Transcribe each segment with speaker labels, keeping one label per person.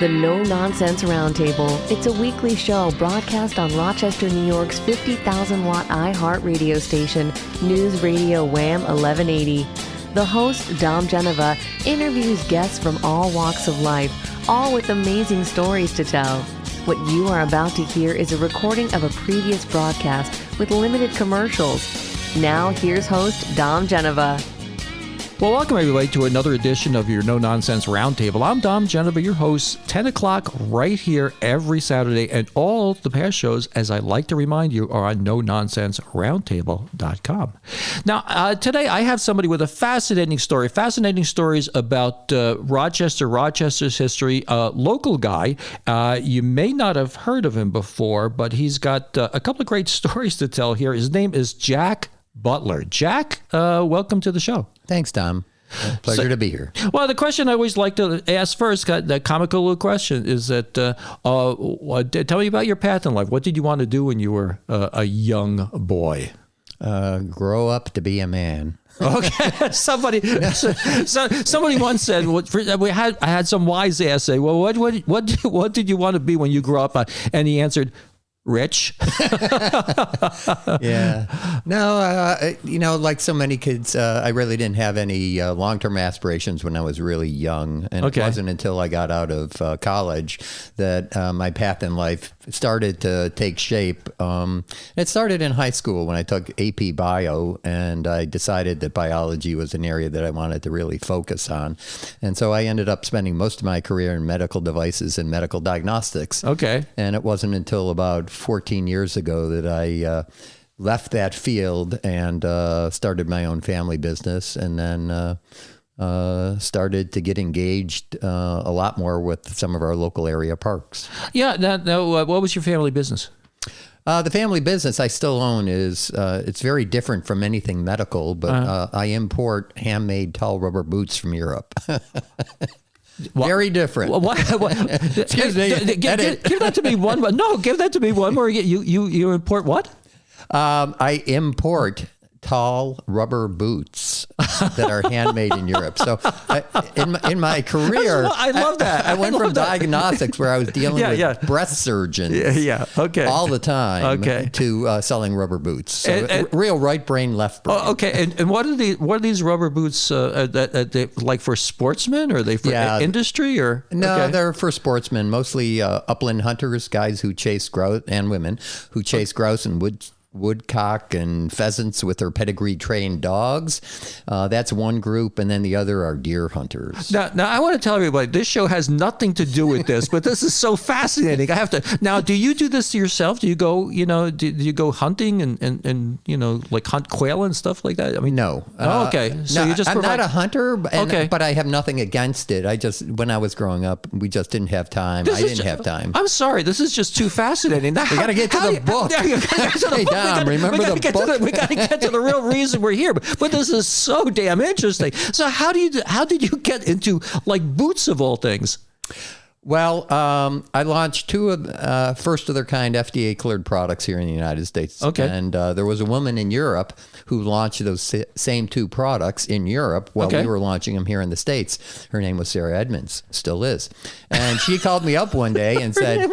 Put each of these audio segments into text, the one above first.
Speaker 1: The No Nonsense Roundtable. It's a weekly show broadcast on Rochester, New York's 50,000-watt iHeart radio station, News Radio Wham 1180. The host, Dom Geneva, interviews guests from all walks of life, all with amazing stories to tell. What you are about to hear is a recording of a previous broadcast with limited commercials. Now, here's host, Dom Geneva.
Speaker 2: Well, welcome everybody to another edition of your No Nonsense Roundtable. I'm Dom Geneva, your host, 10 o'clock right here every Saturday, and all the past shows, as I like to remind you, are on NoNonsenseRoundtable.com. Now, today I have somebody with a fascinating stories about Rochester's history, local guy. You may not have heard of him before, but he's got a couple of great stories to tell here. His name is Jack Butler. Jack, welcome to the show.
Speaker 3: Thanks, Tom. Pleasure to be here.
Speaker 2: Well, the question I always like to ask first, that comical little question, is that tell me about your path in life. What did you want to do when you were a young boy?
Speaker 3: Grow up to be a man.
Speaker 2: Okay. Somebody once said, I had some wise ass say, well, what did you want to be when you grew up? And he answered, rich.
Speaker 3: Yeah. No, like so many kids, I really didn't have any long-term aspirations when I was really young. And It wasn't until I got out of college that my path in life started to take shape. It started in high school when I took AP Bio, and I decided that biology was an area that I wanted to really focus on. And so I ended up spending most of my career in medical devices and medical diagnostics.
Speaker 2: Okay.
Speaker 3: And it wasn't until about 14 years ago that I left that field and started my own family business, and then started to get engaged a lot more with some of our local area parks.
Speaker 2: Yeah. Now, what was your family business?
Speaker 3: The family business I still own is, it's very different from anything medical, but I import handmade tall rubber boots from Europe. Very different.
Speaker 2: What? Excuse me. Give that to me one more. No, give that to me one more. You import what?
Speaker 3: I import tall rubber boots that are handmade in Europe. So in my career,
Speaker 2: I love that.
Speaker 3: I went from diagnostics where I was dealing with breast surgeons all the time to selling rubber boots. So real right brain, left brain.
Speaker 2: Oh, okay. And what are these rubber boots that like for sportsmen, or are they for industry, or?
Speaker 3: No, they're for sportsmen, mostly upland hunters, guys who chase grouse, and women who chase grouse and woodcock and pheasants with their pedigree trained dogs. That's one group, and then the other are deer hunters.
Speaker 2: Now I want to tell everybody, this show has nothing to do with this, but this is so fascinating. I have to. Now, do you do this to yourself? Do you go, do you go hunting and like hunt quail and stuff like that? I mean,
Speaker 3: no.
Speaker 2: Okay. So
Speaker 3: no,
Speaker 2: you just
Speaker 3: I'm not a hunter, but I have nothing against it. When I was growing up, we just didn't have time. I didn't have time.
Speaker 2: I'm sorry. This is just too fascinating.
Speaker 3: We got to get to the book. Remember the book?
Speaker 2: We got to get to the real reason we're here. But this is so damn interesting. So how did you get into like boots of all things?
Speaker 3: Well, I launched two of first of their kind FDA cleared products here in the United States.
Speaker 2: Okay.
Speaker 3: And there was a woman in Europe who launched those same two products in Europe while we were launching them here in the States. Her name was Sarah Edmonds, still is. And she called me up one day and said,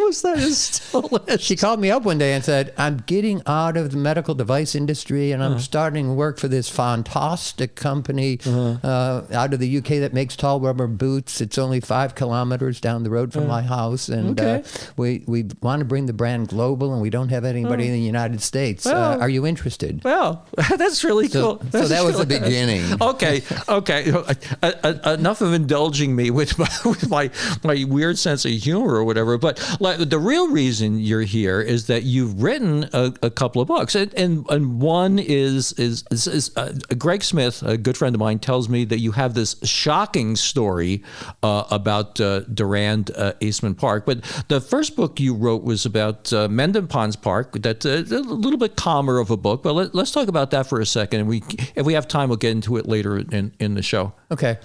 Speaker 3: she called me up one day and said, I'm getting out of the medical device industry and I'm starting to work for this fantastic company out of the UK that makes tall rubber boots. It's only 5 kilometers down the road from my house, and we want to bring the brand global, and we don't have anybody in the United States. Are you interested?
Speaker 2: Well, that's really cool.
Speaker 3: So that was the beginning.
Speaker 2: Okay. Enough of indulging me with my weird sense of humor or whatever. But the real reason you're here is that you've written a couple of books, and one is Greg Smith, a good friend of mine, tells me that you have this shocking story about Durand Eastman Park. But the first book you wrote was about Mendon Ponds Park. That's a little bit calmer of a book, but let's talk about that for a second. And if we have time, we'll get into it later in the show.
Speaker 3: Okay.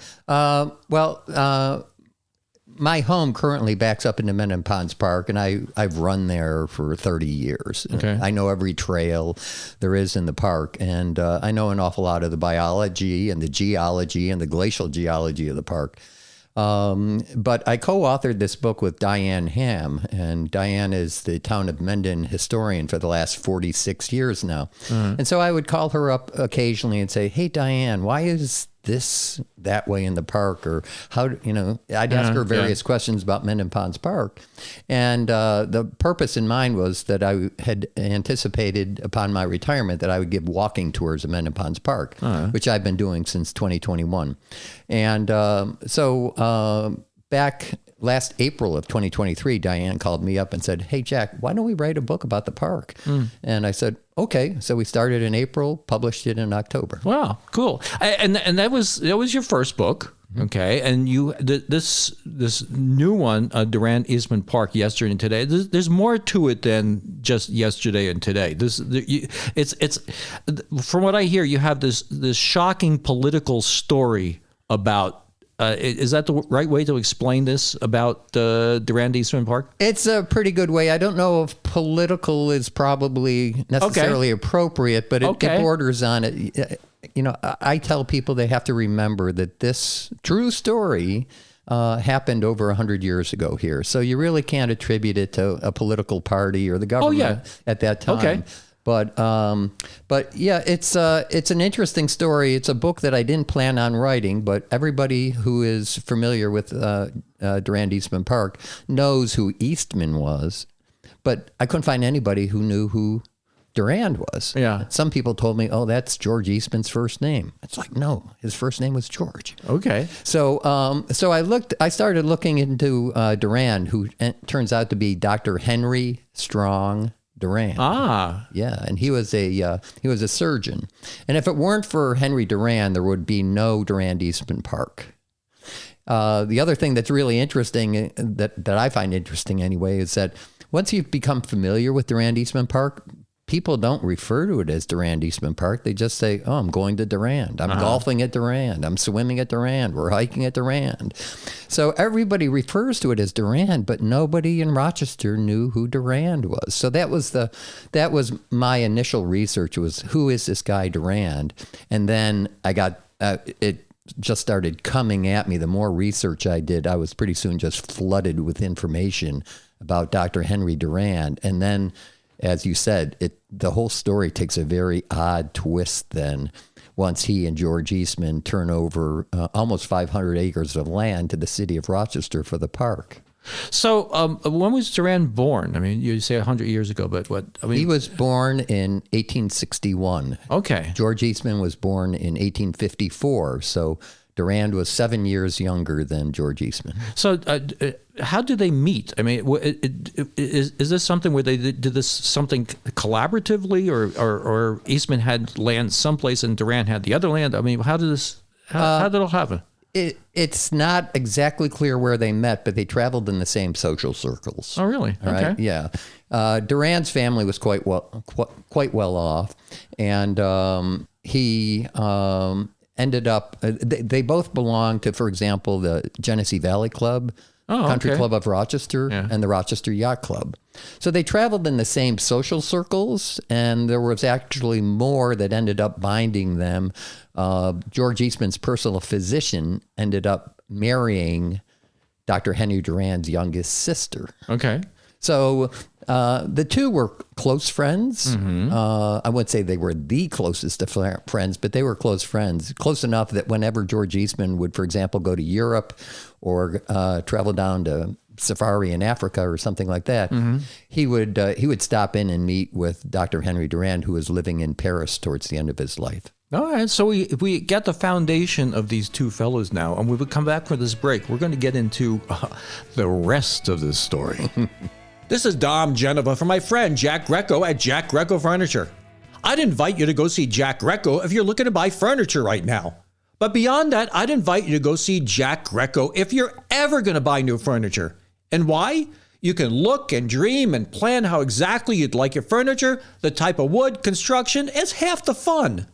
Speaker 3: My home currently backs up into Mendon Ponds Park, and I've run there for 30 years.
Speaker 2: Okay.
Speaker 3: I know every trail there is in the park, and I know an awful lot of the biology and the geology and the glacial geology of the park. But I co-authored this book with Diane Ham, and Diane is the town of Mendon historian for the last 46 years now. And so I would call her up occasionally and say, hey, Diane, why is this that way in the park? Or how, I'd ask her various questions about Mendon Ponds Park. And the purpose in mind was that I had anticipated upon my retirement that I would give walking tours of Mendon Ponds Park, which I've been doing since 2021. And so back last April of 2023, Diane called me up and said, hey, Jack, why don't we write a book about the park? And I said, okay. So we started in April, published it in October.
Speaker 2: Wow, cool. And that was your first book. Okay. And you, this new one, Durand Eastman Park, Yesterday and Today, there's more to it than just yesterday and today. It's from what I hear, you have this shocking political story about, is that the right way to explain this about Durand Eastman Park?
Speaker 3: It's a pretty good way. I don't know if political is probably necessarily appropriate, but it borders on it. I tell people they have to remember that this true story happened over 100 years ago here. So you really can't attribute it to a political party or the government at that time. Okay. But yeah, it's an interesting story. It's a book that I didn't plan on writing, but everybody who is familiar with Durand Eastman Park knows who Eastman was. But I couldn't find anybody who knew who Durand was.
Speaker 2: Yeah.
Speaker 3: Some people told me, oh, that's George Eastman's first name. It's like, no, his first name was George.
Speaker 2: Okay.
Speaker 3: So I started looking into Durand, who turns out to be Dr. Henry Strong Durand. Yeah, and he was a surgeon. And if it weren't for Henry Durand, there would be no Durand Eastman Park. The other thing that's really interesting, that I find interesting anyway, is that once you've become familiar with Durand Eastman Park, people don't refer to it as Durand Eastman Park. They just say, oh, I'm going to Durand. I'm golfing at Durand. I'm swimming at Durand. We're hiking at Durand. So everybody refers to it as Durand, but nobody in Rochester knew who Durand was. So that was my initial research, was who is this guy Durand? And then I got, it just started coming at me. The more research I did, I was pretty soon just flooded with information about Dr. Henry Durand. And then, as you said, the whole story takes a very odd twist then, once he and George Eastman turn over almost 500 acres of land to the city of Rochester for the park.
Speaker 2: So when was Durand born? I mean, you say 100 years ago, but what? I mean,
Speaker 3: he was born in 1861.
Speaker 2: Okay.
Speaker 3: George Eastman was born in 1854. So Durand was 7 years younger than George Eastman.
Speaker 2: So how did they meet? I mean, is this something where they did this something collaboratively, or Eastman had land someplace and Durand had the other land? I mean, how did it all happen?
Speaker 3: It's not exactly clear where they met, but they traveled in the same social circles.
Speaker 2: Oh, really?
Speaker 3: Okay. Right? Yeah. Durand's family was quite well off, and he ended up. They both belonged to, for example, the Genesee Valley Club, Country Club of Rochester, and the Rochester Yacht Club. So they traveled in the same social circles, and there was actually more that ended up binding them. George Eastman's personal physician ended up marrying Dr. Henry Durand's youngest sister.
Speaker 2: Okay.
Speaker 3: So the two were close friends. Mm-hmm. I wouldn't say they were the closest of friends, but they were close friends, close enough that whenever George Eastman would, for example, go to Europe or travel down to safari in Africa or something like that, mm-hmm. he would stop in and meet with Dr. Henry Durand, who was living in Paris towards the end of his life.
Speaker 2: All right, so we get the foundation of these two fellows now, and when we come back from this break, we're going to get into the rest of this story. This is Dom Genova from my friend Jack Greco at Jack Greco Furniture. I'd invite you to go see Jack Greco if you're looking to buy furniture right now. But beyond that, I'd invite you to go see Jack Greco if you're ever going to buy new furniture. And why? You can look and dream and plan how exactly you'd like your furniture. The type of wood, construction is half the fun.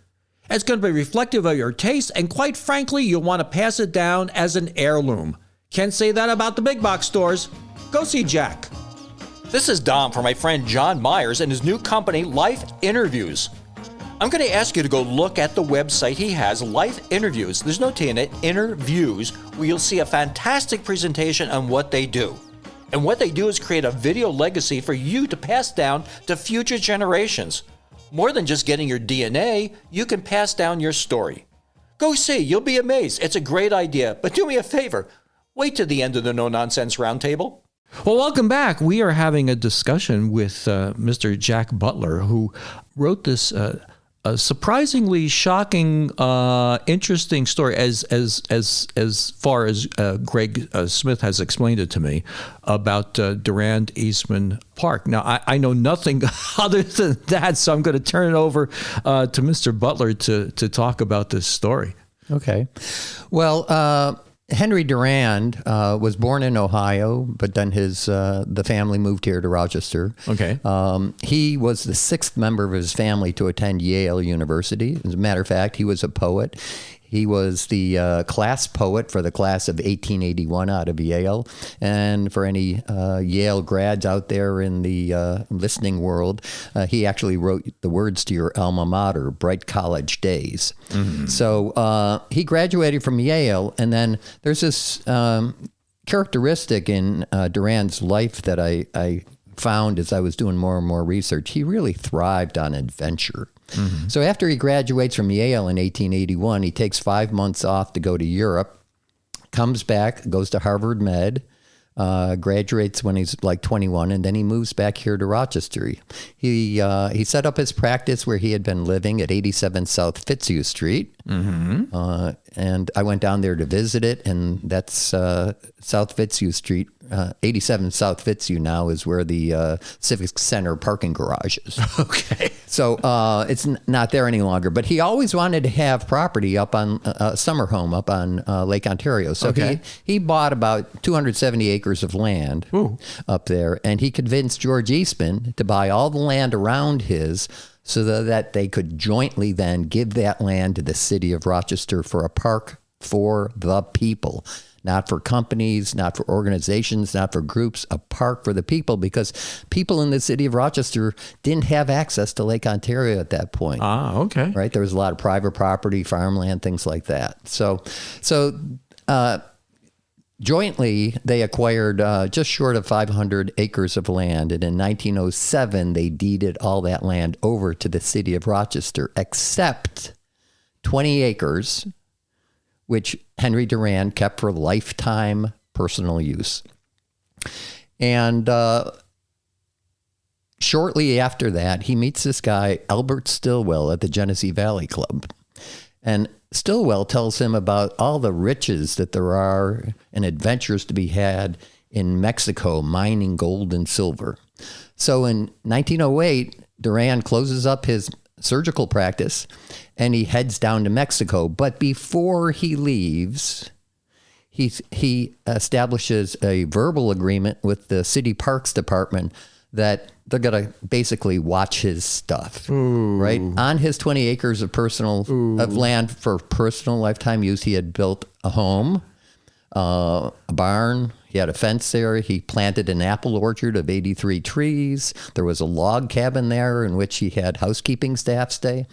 Speaker 2: It's going to be reflective of your taste, and quite frankly, you'll want to pass it down as an heirloom. Can't say that about the big box stores. Go see Jack. This is Dom for my friend John Myers and his new company, Life Interviews.
Speaker 4: I'm going to ask you to go look at the website he has, Life Interviews. There's no T in it, Interviews, where you'll see a fantastic presentation on what they do. And what they do is create a video legacy for you to pass down to future generations. More than just getting your DNA, you can pass down your story. Go see, you'll be amazed. It's a great idea, but do me a favor. Wait till the end of the No Nonsense Roundtable.
Speaker 2: Well, welcome back. We are having a discussion with Mr. Jack Butler, who wrote this a surprisingly shocking, interesting story, as far as Greg Smith has explained it to me, about Durand Eastman Park. Now, I know nothing other than that, so I'm going to turn it over to Mr. Butler to talk about this story.
Speaker 3: Okay. Well, Henry Durand was born in Ohio, but then the family moved here to Rochester.
Speaker 2: Okay.
Speaker 3: He was the sixth member of his family to attend Yale University. As a matter of fact, he was a poet. He was the class poet for the class of 1881 out of Yale. And for any Yale grads out there in the listening world, he actually wrote the words to your alma mater, Bright College Days. Mm-hmm. So he graduated from Yale, and then there's this characteristic in Durand's life that I found as I was doing more and more research. He really thrived on adventure. Mm-hmm. So after he graduates from Yale in 1881, he takes 5 months off to go to Europe, comes back, goes to Harvard Med, graduates when he's like 21, and then he moves back here to Rochester. He set up his practice where he had been living at 87 South Fitzhugh Street. Mm-hmm. And I went down there to visit it, and that's South Fitzhugh Street. 87 South Fitzhugh now is where the Civic Center parking garage is.
Speaker 2: Okay.
Speaker 3: So it's not there any longer. But he always wanted to have property up on a summer home up on Lake Ontario. So he bought about 270 acres of land up there, and he convinced George Eastman to buy all the land around his so that they could jointly then give that land to the city of Rochester for a park for the people. Not for companies, not for organizations, not for groups, a park for the people, because people in the city of Rochester didn't have access to Lake Ontario at that point.
Speaker 2: Ah, okay.
Speaker 3: Right? There was a lot of private property, farmland, things like that. So jointly, they acquired just short of 500 acres of land. And in 1907, they deeded all that land over to the city of Rochester, except 20 acres, which Henry Durand kept for lifetime personal use. And shortly after that, he meets this guy, Albert Stillwell, at the Genesee Valley Club. And Stillwell tells him about all the riches that there are and adventures to be had in Mexico, mining gold and silver. So in 1908, Durand closes up his surgical practice, and he heads down to Mexico. But before he leaves, he establishes a verbal agreement with the city parks department that they're going to basically watch his stuff. Ooh. Right? On his 20 acres of of land for personal lifetime use, he had built a home, a barn. He had a fence there. He planted an apple orchard of 83 trees. There was a log cabin there in which he had housekeeping staff stay.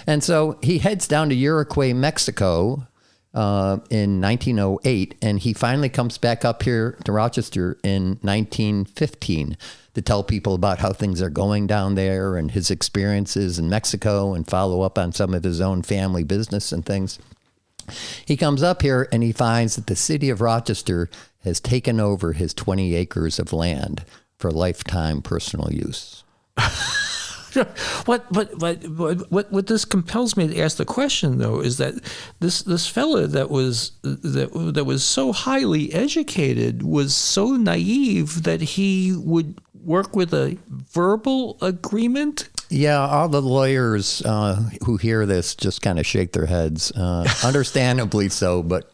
Speaker 3: And so he heads down to Uruguay, Mexico in 1908, and he finally comes back up here to Rochester in 1915 to tell people about how things are going down there and his experiences in Mexico and follow up on some of his own family business and things. He comes up here and he finds that the city of Rochester has taken over his 20 acres of land for lifetime personal use.
Speaker 2: What this compels me to ask the question, though, is that this fella that was so highly educated was so naive that he would work with a verbal agreement.
Speaker 3: Yeah, all the lawyers who hear this just kind of shake their heads, understandably so. But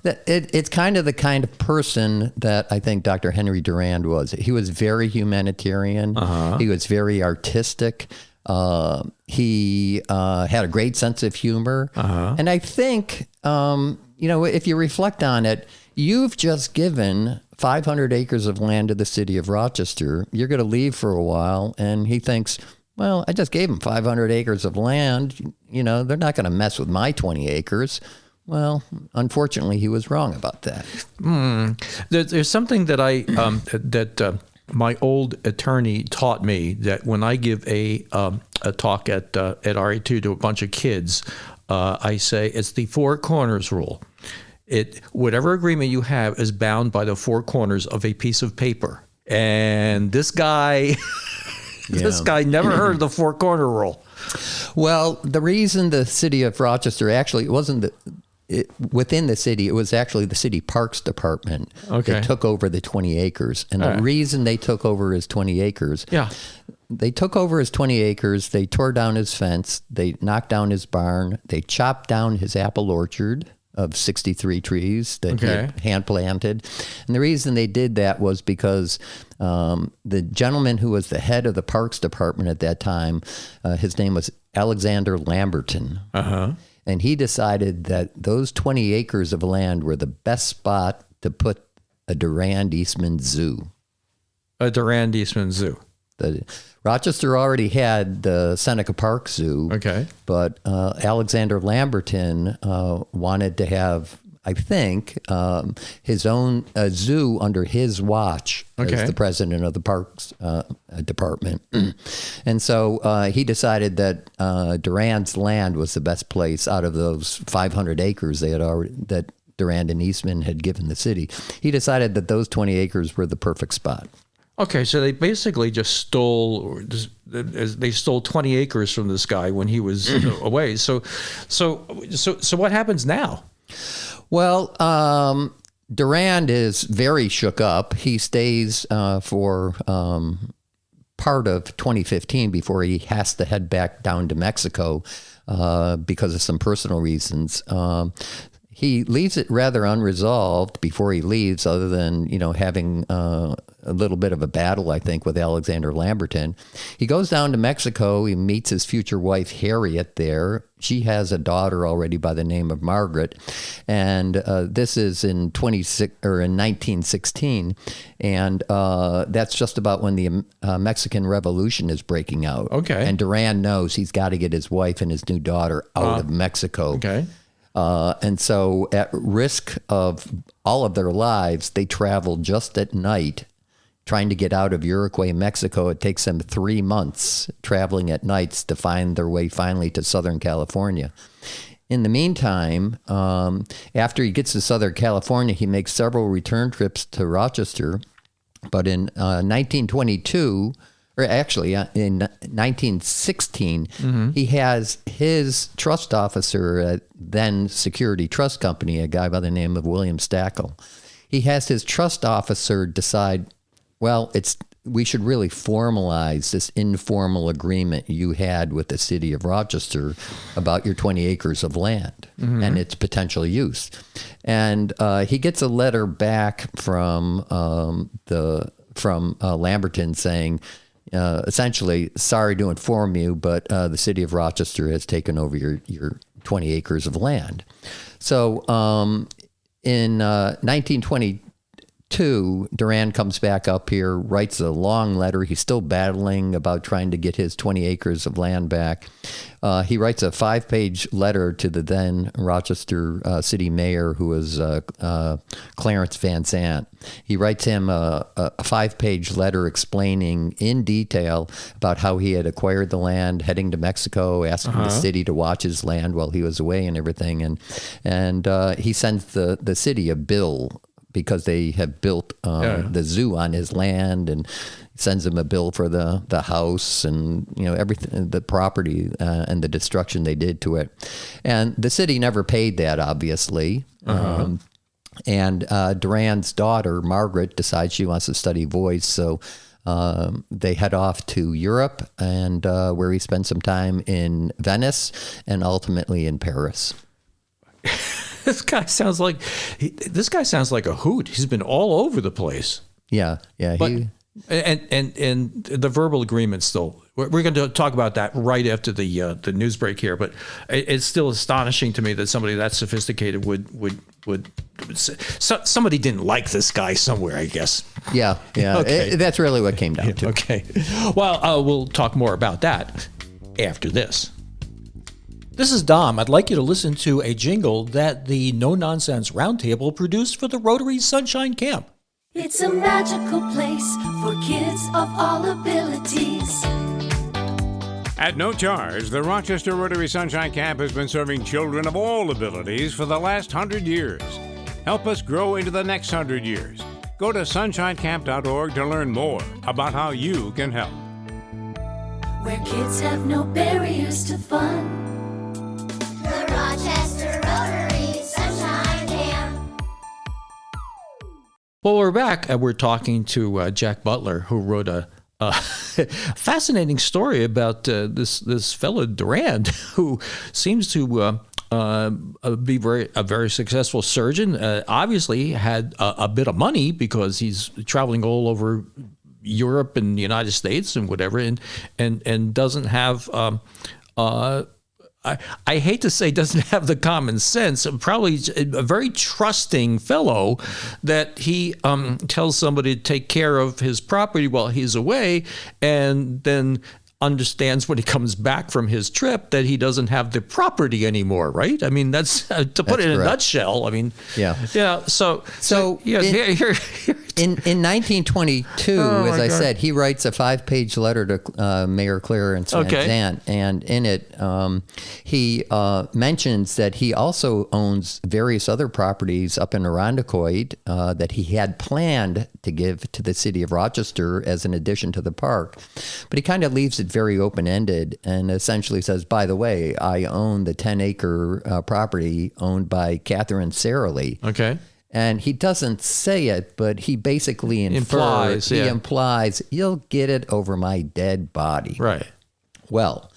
Speaker 3: it's kind of the kind of person that I think Dr. Henry Durand was. He was very humanitarian. Uh-huh. He was very artistic. He had a great sense of humor. Uh-huh. And I think, if you reflect on it, you've just given 500 acres of land to the city of Rochester. You're going to leave for a while. And he thinks, Well, I just gave them 500 acres of land. You know, they're not going to mess with my 20 acres. Well, unfortunately, he was wrong about that.
Speaker 2: There's something that my old attorney taught me, that when I give a talk at RA2 to a bunch of kids, I say it's the four corners rule. Whatever agreement you have is bound by the four corners of a piece of paper. And this guy, this guy never heard of the four corner rule.
Speaker 3: Well, the reason the city of Rochester, actually, it wasn't within the city, it was actually the city parks department that took over the 20 acres. And the reason they took over his 20 acres, they took over his 20 acres, they tore down his fence, they knocked down his barn, they chopped down his apple orchard of 63 trees that he had hand planted. And the reason they did that was because the gentleman who was the head of the parks department at that time, his name was Alexander Lamberton. And he decided that those 20 acres of land were the best spot to put a Durand Eastman Zoo.
Speaker 2: A Durand Eastman Zoo.
Speaker 3: Rochester already had the Seneca Park Zoo. But Alexander Lamberton wanted to have, I think, his own zoo under his watch as the president of the Parks Department. And so he decided that Durand's land was the best place out of those 500 acres that Durand and Eastman had given the city. He decided that those 20 acres were the perfect spot.
Speaker 2: Okay, so they basically just stole 20 acres from this guy when he was away. So what happens now?
Speaker 3: Well, Durand is very shook up. He stays for part of 2015 before he has to head back down to Mexico because of some personal reasons. He leaves it rather unresolved before he leaves, other than, having a little bit of a battle, I think, with Alexander Lamberton. He goes down to Mexico. He meets his future wife, Harriet, there. She has a daughter already by the name of Margaret. And this is in 1916. And that's just about when the Mexican Revolution is breaking out. And Durand knows he's got to get his wife and his new daughter out of Mexico. And so at risk of all of their lives, they travel just at night trying to get out of Uruguay, Mexico. It takes them 3 months traveling at nights to find their way finally to Southern California. In the meantime, after he gets to Southern California, he makes several return trips to Rochester. But in 1922, or actually in 1916, he has his trust officer at then Security Trust Company, a guy by the name of William Stackle. He has his trust officer decide, well, we should really formalize this informal agreement you had with the city of Rochester about your 20 acres of land and its potential use. And he gets a letter back from Lamberton saying, essentially, sorry to inform you, but the city of Rochester has taken over your 20 acres of land. So in 1922, Durand comes back up here, writes a long letter. He's still battling about trying to get his 20 acres of land back. He writes a 5-page letter to the then Rochester city mayor, who was Clarence Van Zandt. He writes him a 5-page letter explaining in detail about how he had acquired the land, heading to Mexico, asking the city to watch his land while he was away and everything. And he sends the city a bill because they have built the zoo on his land, and sends him a bill for the house and everything, the property and the destruction they did to it. And the city never paid that, obviously. And Durand's daughter, Margaret, decides she wants to study voice, so they head off to Europe, and where he spends some time in Venice and ultimately in Paris.
Speaker 2: This guy sounds like a hoot. He's been all over the place.
Speaker 3: Yeah.
Speaker 2: And the verbal agreement still. We're going to talk about that right after the news break here, but it's still astonishing to me that somebody that sophisticated would somebody didn't like this guy somewhere, I guess.
Speaker 3: Yeah.
Speaker 2: Okay.
Speaker 3: That's really what came down to.
Speaker 2: Okay. Well, we'll talk more about that after this.
Speaker 4: This is Dom. I'd like you to listen to a jingle that the No Nonsense Roundtable produced for the Rotary Sunshine Camp.
Speaker 5: It's a magical place for kids of all abilities.
Speaker 6: At no charge, the Rochester Rotary Sunshine Camp has been serving children of all abilities for the last 100 years. Help us grow into the next 100 years. Go to sunshinecamp.org to learn more about how you can help.
Speaker 5: Where kids have no barriers to fun. The Rochester Rotary Sunshine Camp.
Speaker 2: Well, we're back and we're talking to Jack Butler, who wrote a fascinating story about this fellow Durand, who seems to be a very successful surgeon. Obviously, had a bit of money because he's traveling all over Europe and the United States and whatever, and doesn't have. I hate to say doesn't have the common sense. Probably a very trusting fellow that he tells somebody to take care of his property while he's away, and then understands when he comes back from his trip that he doesn't have the property anymore, right? I mean, that's to put it in a nutshell. I mean,
Speaker 3: yeah.
Speaker 2: So
Speaker 3: in 1922, as I said, he writes a 5-page letter to Mayor Clarence Van Zandt, and in it he mentions that he also owns various other properties up in Irondequoit that he had planned to give to the city of Rochester as an addition to the park, but he kind of leaves it very open-ended and essentially says, by the way, I own the 10-acre property owned by Catherine Saralee.
Speaker 2: Okay.
Speaker 3: And he doesn't say it, but he basically implies you'll get it over my dead body.
Speaker 2: Right.
Speaker 3: Well,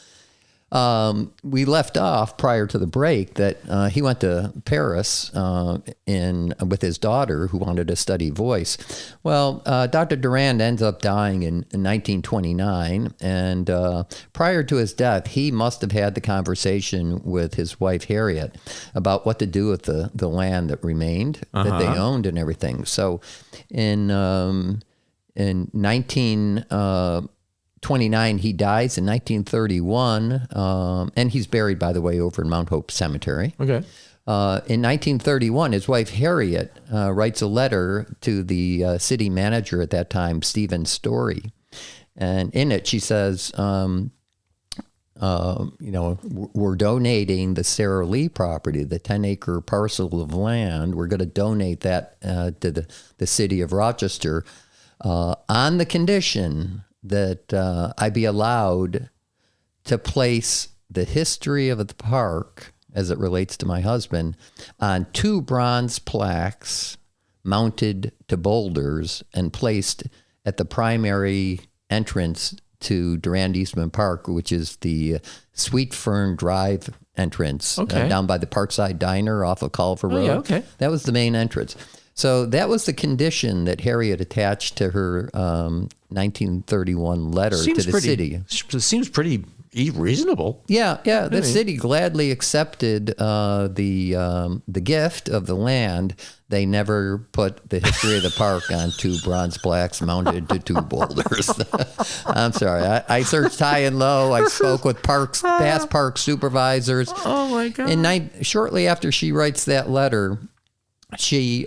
Speaker 3: we left off prior to the break that he went to Paris with his daughter who wanted to study voice. Well, Dr. Durand ends up dying in 1929, and prior to his death, he must have had the conversation with his wife Harriet about what to do with the land that remained, that they owned and everything. So in 1929, he dies in 1931, and he's buried, by the way, over in Mount Hope Cemetery.
Speaker 2: Okay.
Speaker 3: In 1931, his wife Harriet writes a letter to the city manager at that time, Stephen Story, and in it she says, we're donating the Saralee property, the 10-acre parcel of land. We're going to donate that to the city of Rochester on the condition that I be allowed to place the history of the park, as it relates to my husband, on 2 bronze plaques mounted to boulders and placed at the primary entrance to Durand Eastman Park, which is the Sweet Fern Drive entrance down by the Parkside Diner off of Culver Road.
Speaker 2: Yeah, okay.
Speaker 3: That was the main entrance. So that was the condition that Harriet attached to her 1931 letter to the city.
Speaker 2: Seems pretty reasonable.
Speaker 3: Yeah. The city gladly accepted the gift of the land. They never put the history of the park on 2 bronze plaques mounted to 2 boulders. I'm sorry. I searched high and low. I spoke with past park supervisors.
Speaker 2: Oh my God!
Speaker 3: Shortly after she writes that letter, she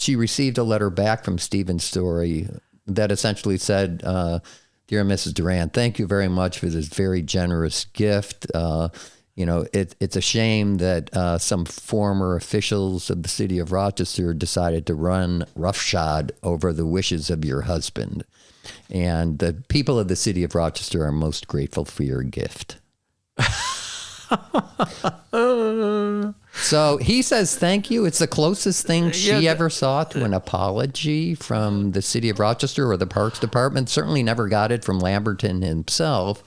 Speaker 3: received a letter back from Stephen Story that essentially said, "Dear Mrs. Durand, thank you very much for this very generous gift. It's a shame that some former officials of the city of Rochester decided to run roughshod over the wishes of your husband. And the people of the city of Rochester are most grateful for your gift." So he says thank you. It's the closest thing she ever saw to an apology from the city of Rochester or the Parks Department. Certainly never got it from Lamberton himself.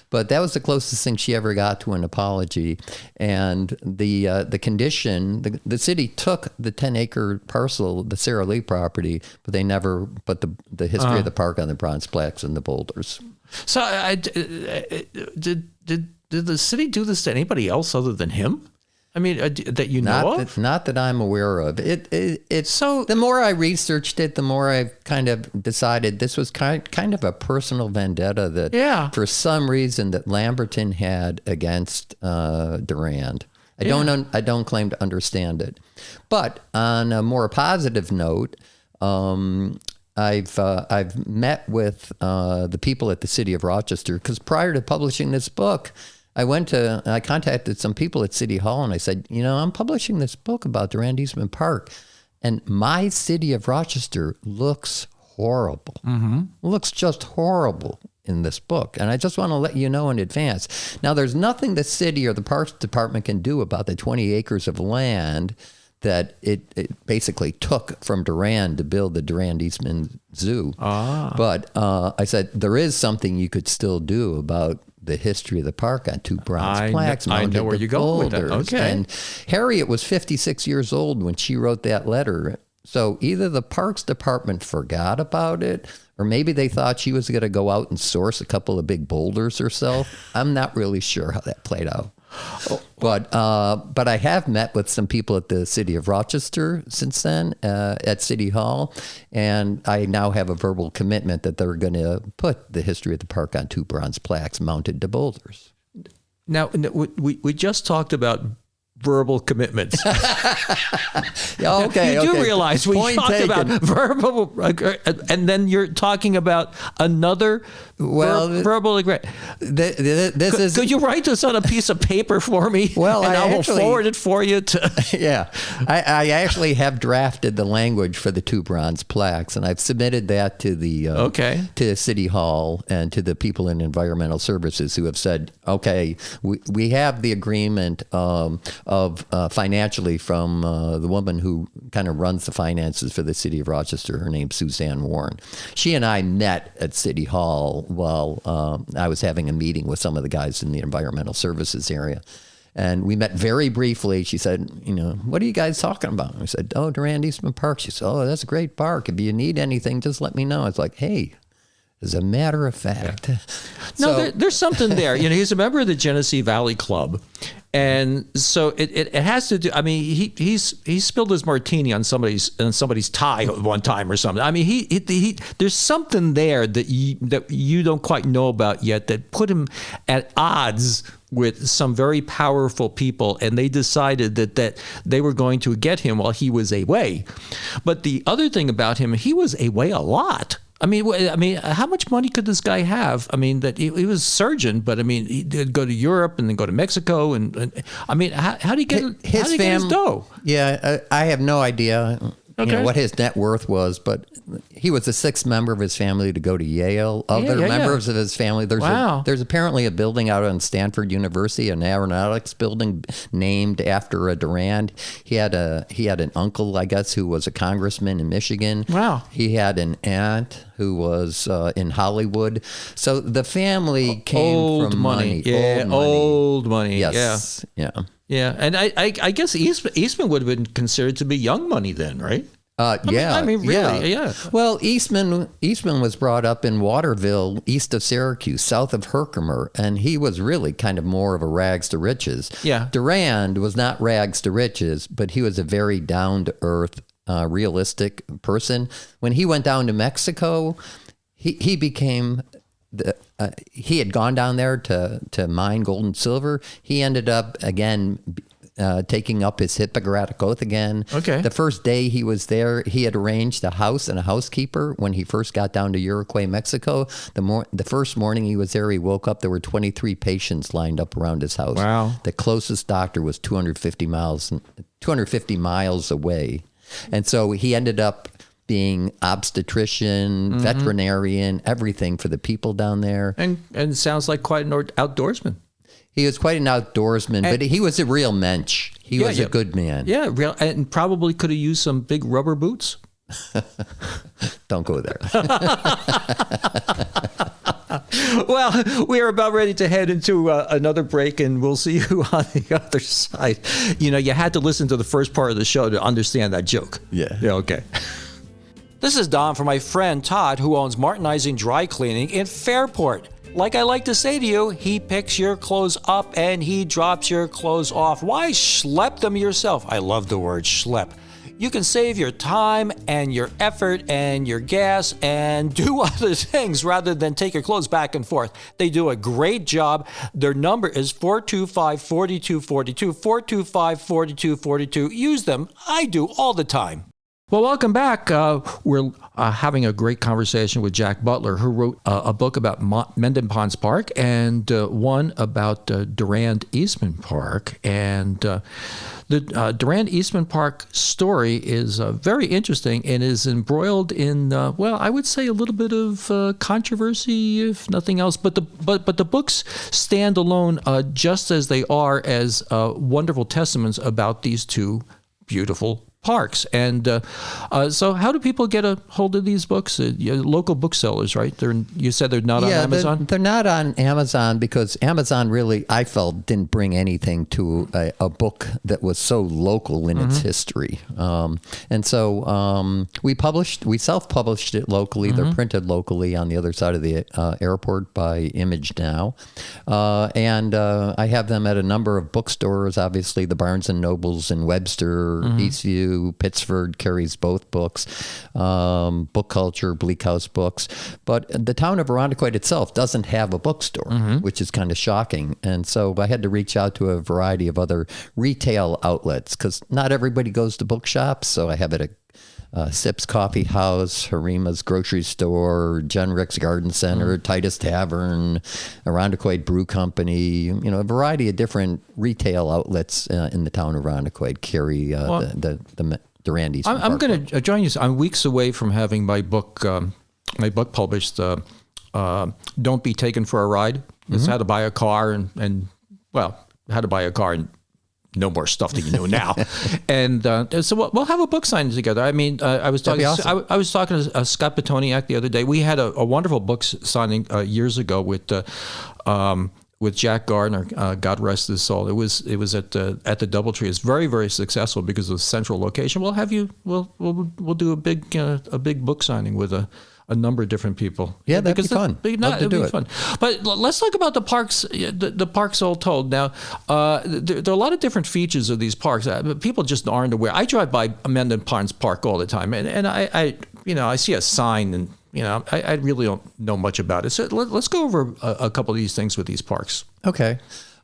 Speaker 3: But that was the closest thing she ever got to an apology. And the condition, the city took the 10-acre parcel, the Sara Lee property, but they never put the history of the park on the bronze plaques and the boulders.
Speaker 2: So did the city do this to anybody else other than him? I mean, that you know of?
Speaker 3: Not that I'm aware of. It's so. The more I researched it, the more I kind of decided this was kind of a personal vendetta that, for some reason, that Lamberton had against Durand. I don't claim to understand it, but on a more positive note, I've met with the people at the city of Rochester, because prior to publishing this book, I contacted some people at City Hall and I said, I'm publishing this book about Durand Eastman Park, and my city of Rochester looks horrible. Mm-hmm. Looks just horrible in this book. And I just want to let you know in advance. Now, there's nothing the city or the Parks Department can do about the 20 acres of land that it basically took from Durand to build the Durand Eastman Zoo. But I said, there is something you could still do about the history of the park on 2 bronze plaques.
Speaker 2: I know where you're going with that. Okay.
Speaker 3: And Harriet was 56 years old when she wrote that letter. So either the Parks Department forgot about it, or maybe they thought she was going to go out and source a couple of big boulders herself. I'm not really sure how that played out. But I have met with some people at the city of Rochester since then at City Hall, and I now have a verbal commitment that they're going to put the history of the park on 2 bronze plaques mounted to boulders.
Speaker 2: Now, we just talked about verbal commitments.
Speaker 3: Okay.
Speaker 2: You do realize we talked about verbal, and then you're talking about another verbal agreement. Could you write this on a piece of paper for me?
Speaker 3: Well,
Speaker 2: and I will forward it for you to.
Speaker 3: Yeah, I actually have drafted the language for the 2 bronze plaques, and I've submitted that to the to City Hall and to the people in environmental services who have said, okay, we have the agreement of financially from the woman who kind of runs the finances for the city of Rochester. Her name's Suzanne Warren. She and I met at City Hall while I was having a meeting with some of the guys in the environmental services area. And we met very briefly. She said, what are you guys talking about? I said, Durand Eastman Park. She said, that's a great park. If you need anything, just let me know. I was like, hey, as a matter of fact. Yeah.
Speaker 2: No, there's something there. He's a member of the Genesee Valley Club. And so it has to do. I mean, he spilled his martini on somebody's tie one time or something. I mean, he there's something there that you don't quite know about yet that put him at odds with some very powerful people, and they decided that they were going to get him while he was away. But the other thing about him, he was away a lot. I mean, how much money could this guy have? I mean, that he was a surgeon, but I mean, he did go to Europe and then go to Mexico, and I mean, how did he get his dough?
Speaker 3: Yeah, I have no idea. What his net worth was, but he was the 6th member of his family to go to Yale. Other members of his family. There's apparently a building out on Stanford University, an aeronautics building named after a Durand. He had an uncle, I guess, who was a congressman in Michigan.
Speaker 2: Wow.
Speaker 3: He had an aunt who was in Hollywood. So the family came from money.
Speaker 2: Yeah, old money.
Speaker 3: Yes. Yeah.
Speaker 2: Yeah, and I guess Eastman would have been considered to be young money then, right?
Speaker 3: Yeah.
Speaker 2: I mean, really, yeah.
Speaker 3: Well, Eastman was brought up in Waterville, east of Syracuse, south of Herkimer, and he was really kind of more of a rags to riches.
Speaker 2: Yeah.
Speaker 3: Durand was not rags to riches, but he was a very down-to-earth, realistic person. When he went down to Mexico, he became... he had gone down there to mine gold and silver. He ended up, again, taking up his Hippocratic Oath again.
Speaker 2: Okay.
Speaker 3: The first day he was there, he had arranged a house and a housekeeper when he first got down to Uruguay, Mexico. The first morning he was there, he woke up, there were 23 patients lined up around his house.
Speaker 2: Wow.
Speaker 3: The closest doctor was 250 miles away. And so he ended up being obstetrician, veterinarian, everything for the people down there.
Speaker 2: And sounds like quite an outdoorsman.
Speaker 3: He was quite an outdoorsman, but he was a real mensch. He was a good man.
Speaker 2: Yeah, real, and probably could have used some big rubber boots.
Speaker 3: Don't go there.
Speaker 2: Well, we are about ready to head into another break, and we'll see you on the other side. You know, you had to listen to the first part of the show to understand that joke.
Speaker 3: Yeah.
Speaker 2: Yeah, okay.
Speaker 4: This is Don from my friend Todd, who owns Martinizing Dry Cleaning in Fairport. Like I like to say to you, he picks your clothes up and he drops your clothes off. Why schlep them yourself? I love the word schlep. You can save your time and your effort and your gas and do other things rather than take your clothes back and forth. They do a great job. Their number is 425-4242, 425-4242. Use them. I do all the time.
Speaker 2: Well, welcome back. We're having a great conversation with Jack Butler, who wrote a book about Mendon Ponds Park and one about Durand Eastman Park. And the Durand Eastman Park story is very interesting and is embroiled in, well, I would say a little bit of controversy, if nothing else. But the books stand alone just as they are as wonderful testaments about these two beautiful parks. And so how do people get a hold of these books? Local booksellers, right? You said they're not on Amazon?
Speaker 3: They're not on Amazon because Amazon really, I felt, didn't bring anything to a book that was so local in its history. And so we self-published it locally. They're printed locally on the other side of the airport by Image Now. And I have them at a number of bookstores, obviously the Barnes & Nobles in Webster, Eastview, Pittsford carries both books, Book Culture, Bleak House Books. But the town of Irondequoit itself doesn't have a bookstore, which is kind of shocking. And so I had to reach out to a variety of other retail outlets because not everybody goes to bookshops. So I have it at Sips Coffee House, Harima's Grocery Store, Jen Rick's Garden Center, Titus Tavern, Irondequoit Brew Company, a variety of different retail outlets in the town of Irondequoit carry the Durand Eastman Park.
Speaker 2: I'm going to join you. I'm weeks away from having my book published, Don't Be Taken for a Ride. It's how to buy a car and how to buy a car and no more stuff that you know now. And so we'll have a book signing together. I mean, I was talking to Scott Petoniak the other day. We had a wonderful book signing years ago with Jack Gardner, God rest his soul. It was at the DoubleTree. It's very, very successful because of the central location. We'll have you. We'll do a big book signing with a number of different people.
Speaker 3: Yeah, that'd be fun.
Speaker 2: It'd be fun. But let's talk about the parks. The parks all told. Now, there are a lot of different features of these parks. People just aren't aware. I drive by Mendon Ponds Park all the time, and I see a sign, and I really don't know much about it. So let's go over a couple of these things with these parks.
Speaker 3: Okay.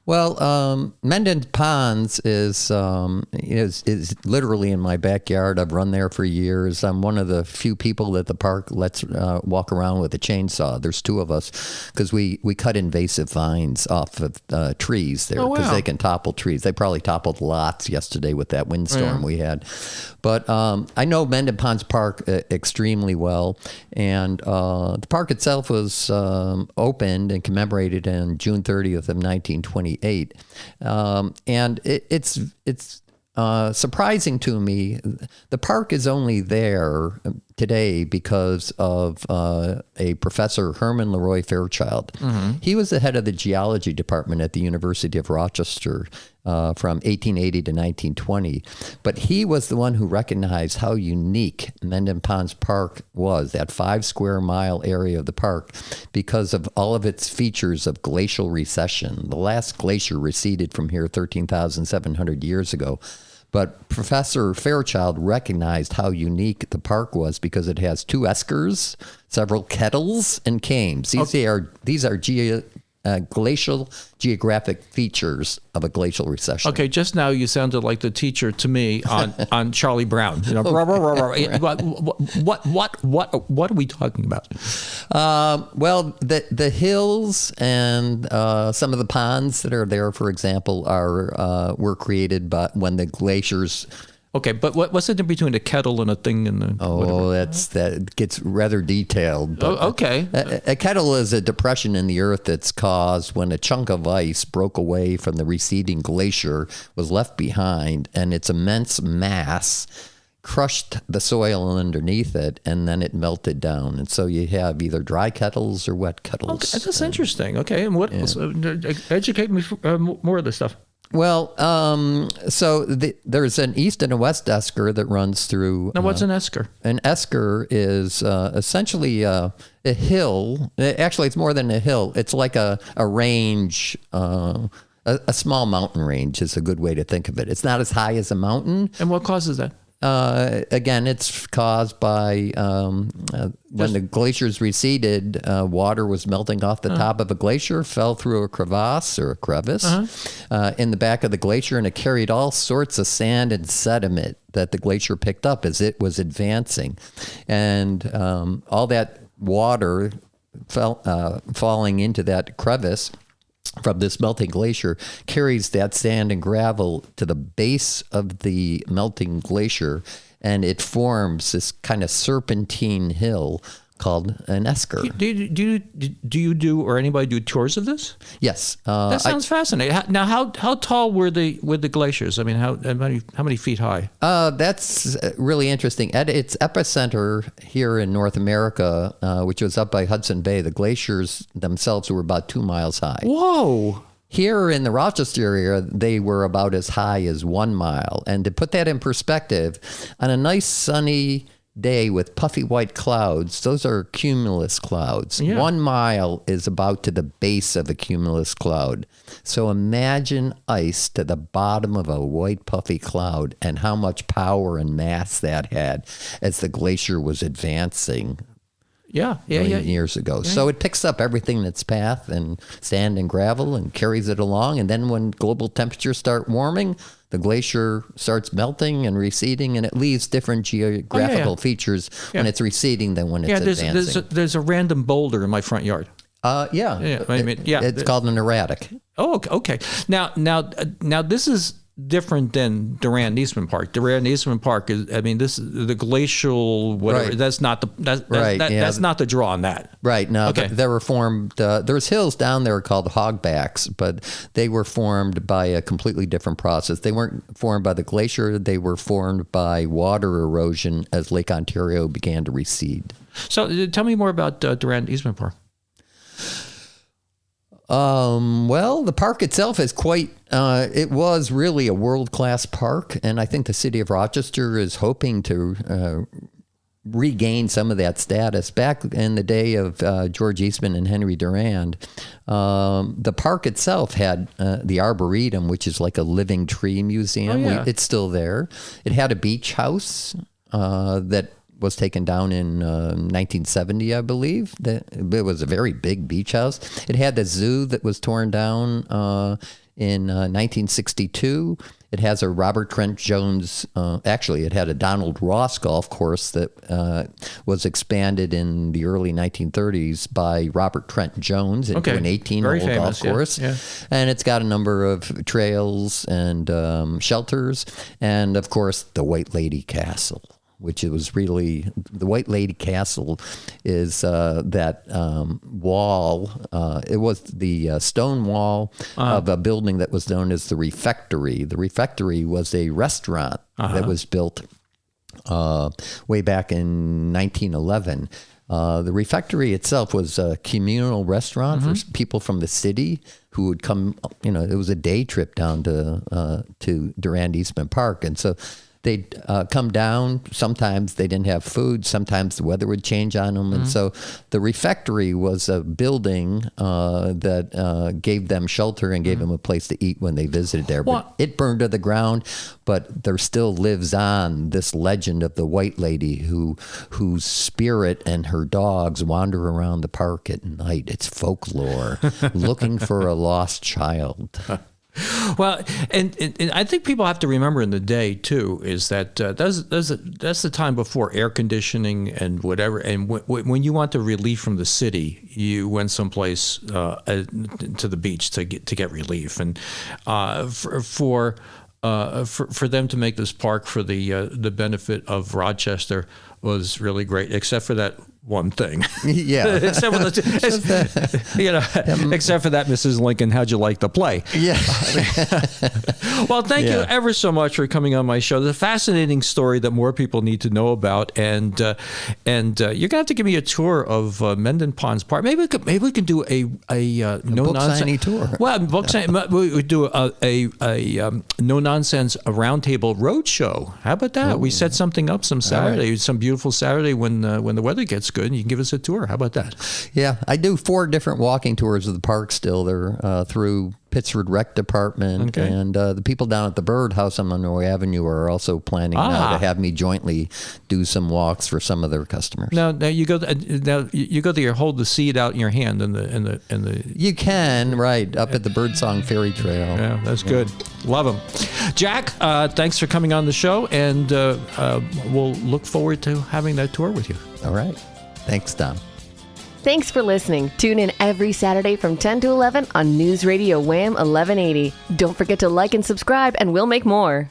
Speaker 3: Well, Mendon Ponds is literally in my backyard. I've run there for years. I'm one of the few people that the park lets walk around with a chainsaw. There's two of us because we cut invasive vines off of trees there because they can topple trees. They probably toppled lots yesterday with that windstorm we had. But I know Mendon Ponds Park extremely well, and the park itself was opened and commemorated on June 30th of 1928. And it's surprising to me. The park is only there today because of a professor, Herman Leroy Fairchild. He was the head of the geology department at the University of Rochester from 1880 to 1920. But he was the one who recognized how unique Mendon Ponds Park was, that 5 square mile area of the park, because of all of its features of glacial recession. The last glacier receded from here 13,700 years ago. But Professor Fairchild recognized how unique the park was because it has 2 eskers, several kettles, and cames. These are glacial geographic features of a glacial recession.
Speaker 2: Okay, just now you sounded like the teacher to me on Charlie Brown. What are we talking about?
Speaker 3: Well, the hills and some of the ponds that are there, for example, were created when the glaciers.
Speaker 2: Okay, but what's the difference between a kettle and a thing and
Speaker 3: that gets rather detailed. But
Speaker 2: okay.
Speaker 3: A kettle is a depression in the earth that's caused when a chunk of ice broke away from the receding glacier, was left behind, and its immense mass crushed the soil underneath it, and then it melted down. And so you have either dry kettles or wet kettles.
Speaker 2: Okay, that's interesting. Okay, and what else? Educate me more of this stuff.
Speaker 3: Well, so there's an east and a west esker that runs through.
Speaker 2: Now, what's an esker?
Speaker 3: An esker is essentially a hill. Actually, it's more than a hill. It's like a range. A small mountain range is a good way to think of it. It's not as high as a mountain.
Speaker 2: And what causes that?
Speaker 3: Again, it's caused by when the glaciers receded, water was melting off the top of a glacier, fell through a crevasse or a crevice in the back of the glacier, and it carried all sorts of sand and sediment that the glacier picked up as it was advancing. And all that water falling into that crevice from this melting glacier carries that sand and gravel to the base of the melting glacier, and it forms this kind of serpentine hill called an esker.
Speaker 2: Do you do or anybody do tours of this?
Speaker 3: Yes.
Speaker 2: That sounds fascinating. Now, how tall were the glaciers? I mean, how many feet high?
Speaker 3: That's really interesting. At its epicenter here in North America, which was up by Hudson Bay, the glaciers themselves were about 2 miles high.
Speaker 2: Whoa.
Speaker 3: Here in the Rochester area, they were about as high as 1 mile. And to put that in perspective, on a nice sunny day with puffy white clouds, those are cumulus clouds.
Speaker 2: Yeah.
Speaker 3: 1 mile is about to the base of a cumulus cloud. So imagine ice to the bottom of a white puffy cloud and how much power and mass that had as the glacier was advancing.
Speaker 2: Yeah.
Speaker 3: Years ago. Yeah. So it picks up everything in its path and sand and gravel and carries it along. And then when global temperatures start warming, the glacier starts melting and receding, and it leaves different geographical features when it's receding than when it's advancing.
Speaker 2: There's a random boulder in my front yard.
Speaker 3: It's called an erratic.
Speaker 2: Oh, okay. Now this is different than Durand Eastman Park. Durand Eastman Park is, I mean, this is the glacial whatever.
Speaker 3: Right.
Speaker 2: That's not that's not the draw on that.
Speaker 3: Right. No,
Speaker 2: okay.
Speaker 3: They were formed. There's hills down there called hogbacks, but they were formed by a completely different process. They weren't formed by the glacier. They were formed by water erosion as Lake Ontario began to recede.
Speaker 2: So tell me more about Durand Eastman Park.
Speaker 3: Well, the park itself is quite, it was really a world-class park, and I think the city of Rochester is hoping to regain some of that status. Back in the day of George Eastman and Henry Durand, the park itself had the Arboretum, which is like a living tree museum.
Speaker 2: Oh, yeah.
Speaker 3: It's still there. It had a beach house that was taken down in 1970, I believe. It was a very big beach house. It had the zoo that was torn down in 1962. It has a Robert Trent Jones, actually it had a Donald Ross golf course that was expanded in the early 1930s by Robert Trent Jones into an 18-hole golf course. Yeah. And it's got a number of trails and shelters, and of course the White Lady Castle, which it was really, the White Lady Castle is that wall. It was the stone wall of a building that was known as the Refectory. The Refectory was a restaurant that was built way back in 1911. The Refectory itself was a communal restaurant for people from the city who would come, it was a day trip down to Durand Eastman Park. And so they'd come down. Sometimes they didn't have food. Sometimes the weather would change on them. And so the Refectory was a building that gave them shelter and gave them a place to eat when they visited there. But it burned to the ground, but there still lives on this legend of the White Lady whose spirit and her dogs wander around the park at night. It's folklore, looking for a lost child.
Speaker 2: Well, and I think people have to remember in the day too is that that's the time before air conditioning and whatever. And when you want the relief from the city, you went someplace to the beach to get relief. And for them to make this park for the benefit of Rochester was really great. Except for that one thing.
Speaker 3: Yeah.
Speaker 2: except for except for that, Mrs. Lincoln, how'd you like the play?
Speaker 3: Yeah.
Speaker 2: Well, thank you ever so much for coming on my show. It's a fascinating story that more people need to know about, and you're gonna have to give me a tour of Mendon Ponds Park. Maybe we can do a no
Speaker 3: book
Speaker 2: nonsense
Speaker 3: signing tour.
Speaker 2: Well, book signing. We would do a no nonsense roundtable road show. How about that? We set something up some Saturday, some beautiful Saturday when the weather gets good, and you can give us a tour. How about that?
Speaker 3: Yeah, I do 4 different walking tours of the park still. They're through Pittsford Rec Department, and the people down at the Birdhouse on Monroe Avenue are also planning now to have me jointly do some walks for some of their customers.
Speaker 2: Now you go there. You hold the seed out in your hand in the.
Speaker 3: You can up at the Birdsong Ferry Trail.
Speaker 2: Yeah, that's good. Love them. Jack, thanks for coming on the show, and we'll look forward to having that tour with you.
Speaker 3: All right. Thanks, Tom.
Speaker 1: Thanks for listening. Tune in every Saturday from 10 to 11 on News Radio Wham 1180. Don't forget to like and subscribe, and we'll make more.